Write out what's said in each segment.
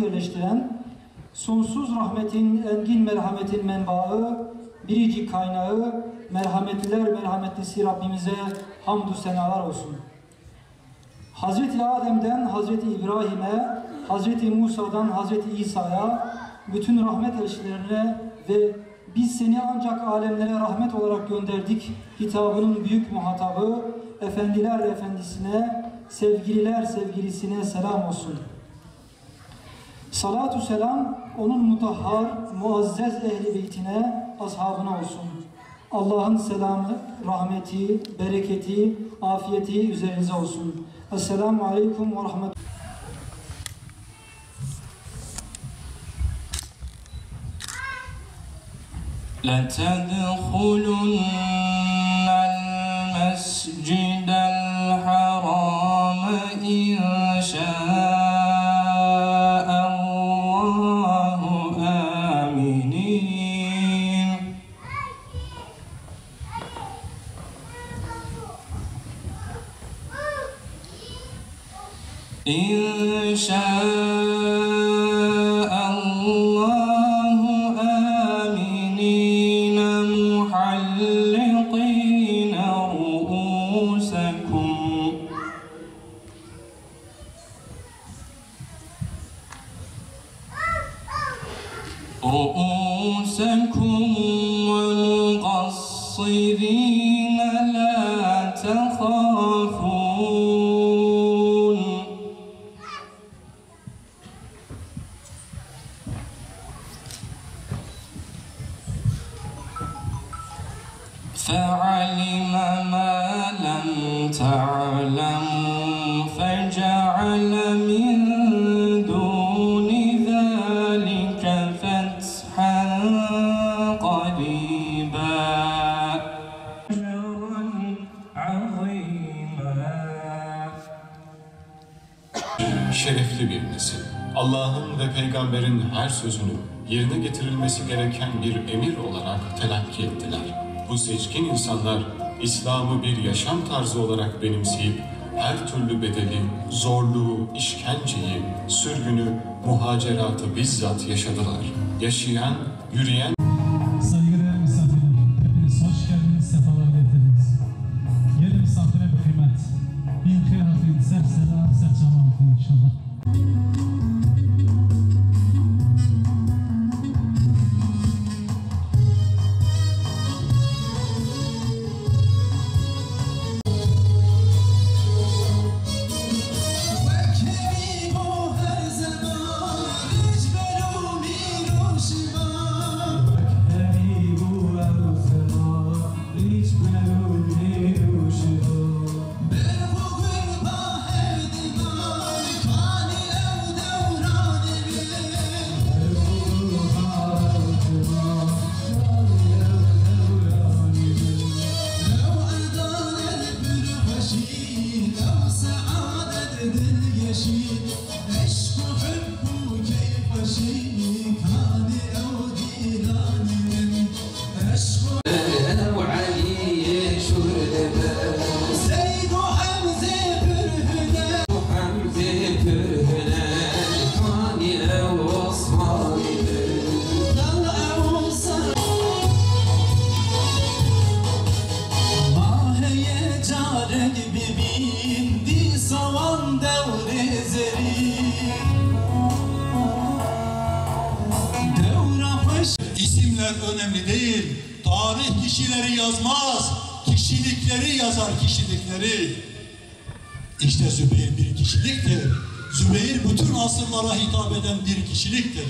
yerleştiren, sonsuz rahmetin, engin merhametin menbaı, biricik kaynağı, merhametliler merhametlisi Rabbimize hamdü senalar olsun. Hazreti Adem'den Hazreti İbrahim'e, Hazreti Musa'dan Hazreti İsa'ya, bütün rahmet elçilerine ve biz seni ancak alemlere rahmet olarak gönderdik hitabının büyük muhatabı, efendiler efendisine, sevgililer sevgilisine selam olsun. Salatü selam onun mutahhar, muazzez ehli beytine, ashabına olsun. Allah'ın selamı, rahmeti, bereketi, afiyeti üzerinize olsun. Esselamu aleyküm ve rahmetullah. لَتَدْخُلُنَّ الْمَسْجِدَ الْحَرَامَ إِنْ شَاءَ اللَّهُ آمِنِينَ إِنْ شَاءَ اللَّهُ آمِنِينَ محلقين رؤوسكم ومقصرين لا تخافون فعلم ما لم تعلموا فجعل من دون ذلك فتحا قريبا أجرا عظيما. Şerefli bir nesil, Allah'ın ve peygamberin her sözünü yerine getirilmesi gereken bir emir olarak telakki ettiler. Bu seçkin insanlar İslam'ı bir yaşam tarzı olarak benimseyip her türlü bedeli, zorluğu, işkenceyi, sürgünü, muhaceratı bizzat yaşadılar. Yaşayan, yürüyen Saygıdeğer misafirlerim, hepiniz hoş geldiniz, sefalar getirdiniz. Gelin misafire bir kıymet. Bin kıyafetin, sef selam, sef cemaatın inşallah. İsimler önemli değil, tarih kişileri yazmaz, kişilikleri yazar, kişilikleri. İşte Zübeyir bir kişiliktir. Zübeyir bütün asırlara hitap eden bir kişiliktir.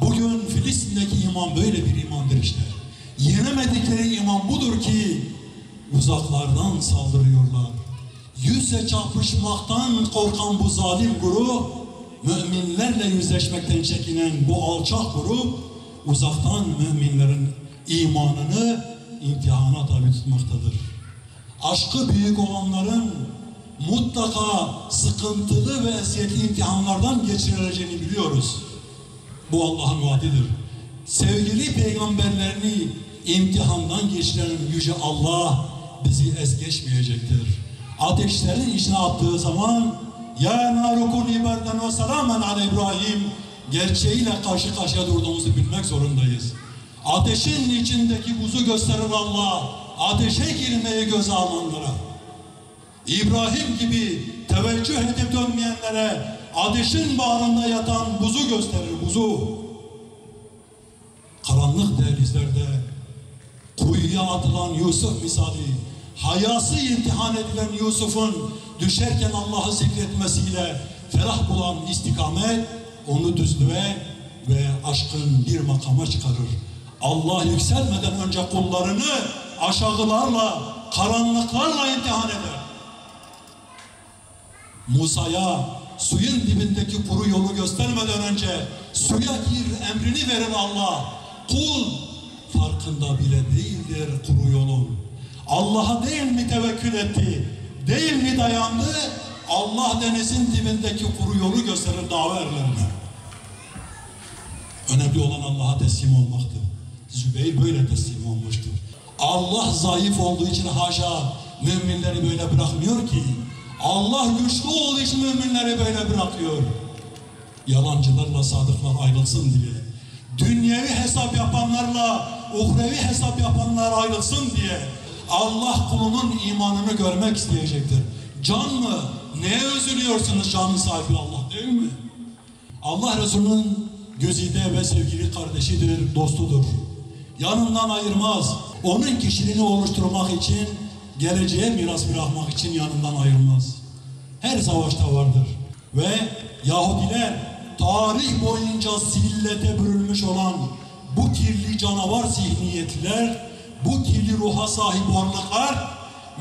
Bugün Filistin'deki iman böyle bir imandır işte. Yenemedikleri iman budur ki uzaklardan saldırıyorlar. Yüzle çarpışmaktan korkan bu zalim grup, müminlerle yüzleşmekten çekinen bu alçak grup, uzaktan müminlerin imanını imtihana tabi tutmaktadır. Aşkı büyük olanların mutlaka sıkıntılı ve eziyetli imtihanlardan geçirileceğini biliyoruz. Bu Allah'ın vaadidir. Sevgili peygamberlerini imtihandan geçiren Yüce Allah bizi es geçmeyecektir. Ateşlerin içine attığı zaman Ya narukuni berden ve selamen ala İbrahim gerçeğiyle karşı karşıya durduğumuzu bilmek zorundayız. Ateşin içindeki buzu gösterir Allah, ateşe girmeyi göze alanlara. İbrahim gibi teveccüh edip dönmeyenlere ateşin bağrında yatan buzu gösterir, buzu. Karanlık dehlizlerde kuyuya atılan Yusuf misali, hayası imtihan edilen Yusuf'un düşerken Allah'ı zikretmesiyle ferah bulan istikamet, onu düzlüğe ve aşkın bir makama çıkarır. Allah yükselmeden önce kullarını aşağılarla, karanlıklarla imtihan eder. Musa'ya suyun dibindeki kuru yolu göstermeden önce suya gir emrini verir Allah. Kul farkında bile değildir kuru yolun. Allah'a değil mi tevekkül etti? Değil mi dayandı? Allah denizin dibindeki kuru yolu gösterir dava erlerine. Önemli olan Allah'a teslim olmaktır. Zübeyir böyle teslim olmuştur. Allah zayıf olduğu için haşa müminleri böyle bırakmıyor ki. Allah güçlü olduğu için müminleri böyle bırakıyor. Yalancılarla sadıklar ayrılsın diye. Dünyevi hesap yapanlarla uhrevi hesap yapanlar ayrılsın diye. Allah kulunun imanını görmek isteyecektir. Can mı? Neye üzülüyorsunuz canın sahibi Allah değil mi? Allah Resulü'nün güzide ve sevgili kardeşidir, dostudur. Yanından ayırmaz. Onun kişiliğini oluşturmak için, geleceğe miras bırakmak için yanından ayrılmaz. Her savaşta vardır. Ve Yahudiler tarih boyunca zillete bürünmüş olan bu kirli canavar zihniyetler, bu kirli ruha sahip varlıklar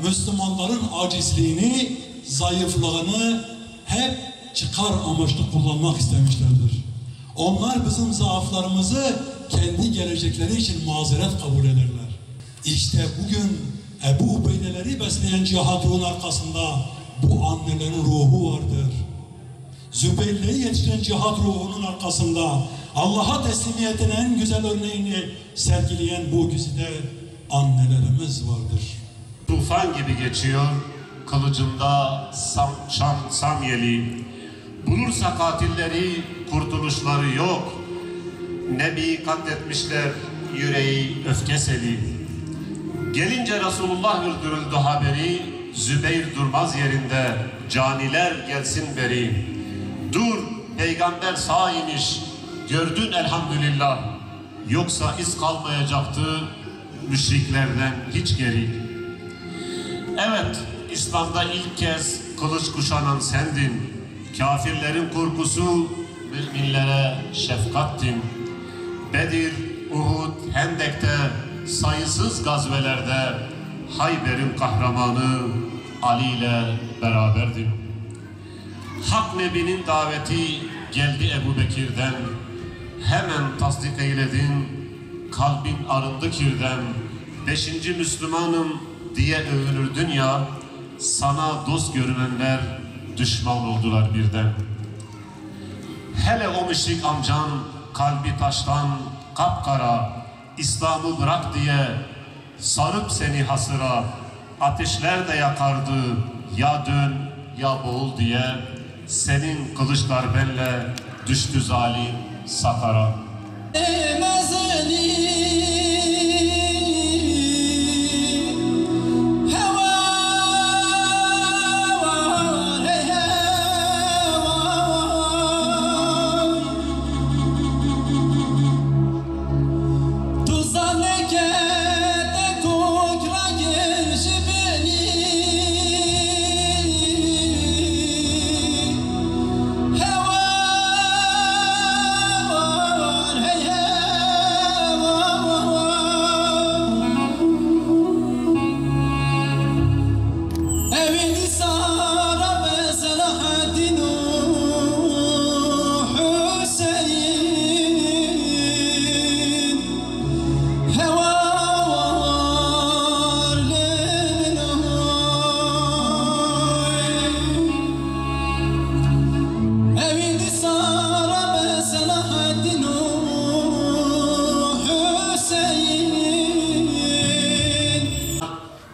Müslümanların acizliğini, zayıflığını hep çıkar amaçlı kullanmak istemişlerdir. Onlar bizim zaaflarımızı kendi gelecekleri için mazeret kabul ederler. İşte bugün Ebu Ubeydeleri besleyen cihatın arkasında bu annelerin ruhu vardır. Zübeyirleri yetiştiren cihat ruhunun arkasında Allah'a teslimiyetin en güzel örneğini sergileyen bu güzide annelerimiz vardır. Tufan gibi geçiyor, kılıcında samyeli. Bulursa katilleri, kurtuluşları yok. Nebi'yi katletmişler, yüreği öfkeseli. Gelince Resulullah öldürüldü haberi, Zübeyir durmaz yerinde, caniler gelsin beri. Dur, peygamber sağ imiş, gördün elhamdülillah. Yoksa iz kalmayacaktı müşriklerden hiç geri. Evet, İslam'da ilk kez kılıç kuşanan sendin. Kafirlerin korkusu, müminlere şefkattin. Bedir, Uhud, Hendek'te, sayısız gazvelerde Hayber'in kahramanı Ali ile beraberdin. Hak Nebi'nin daveti geldi Ebu Bekir'den. Hemen tasdik eyledin, kalbin arındı kirden. 5. Müslümanım diye övünürdün ya, sana dost görünenler düşman oldular birden. Hele o müşrik amcan kalbi taştan kapkara, İslam'ı bırak diye sarıp seni hasıra, ateşler de yakardı ya dön ya boğul diye, senin kılıç darbenle düştü zalim Sakar'a.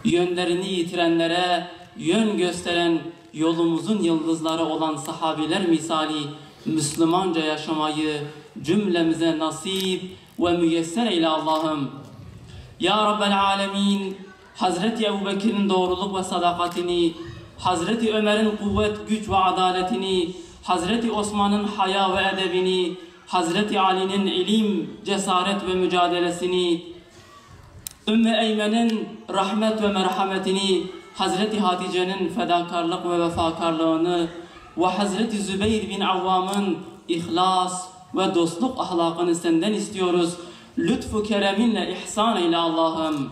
Yönlerini yitirenlere yön gösteren yolumuzun yıldızları olan sahabiler misali Müslümanca yaşamayı cümlemize nasip ve müyesser eyle Allah'ım. Ya Rabbel Alemin, Hazreti Ebubekir'in doğruluk ve sadakatini, Hazreti Ömer'in kuvvet, güç ve adaletini, Hazreti Osman'ın haya ve edebini, Hazreti Ali'nin ilim, cesaret ve mücadelesini, Ümmü Eymen'in rahmet ve merhametini, Hazreti Hatice'nin fedakarlık ve vefakarlığını ve Hazreti Zübeyir bin Avvam'ın ihlas ve dostluk ahlakını senden istiyoruz. Lütfu kereminle ihsan eyle Allah'ım.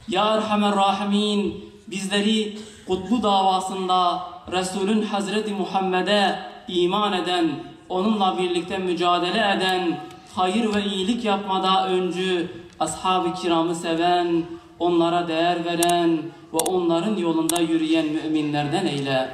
Ya Erhamer Rahimin, bizleri kutbu davasında Resulün Hazreti Muhammed'e iman eden, onunla birlikte mücadele eden, hayır ve iyilik yapmada öncü, ashab-ı kiramı seven, onlara değer veren ve onların yolunda yürüyen müminlerden eyle.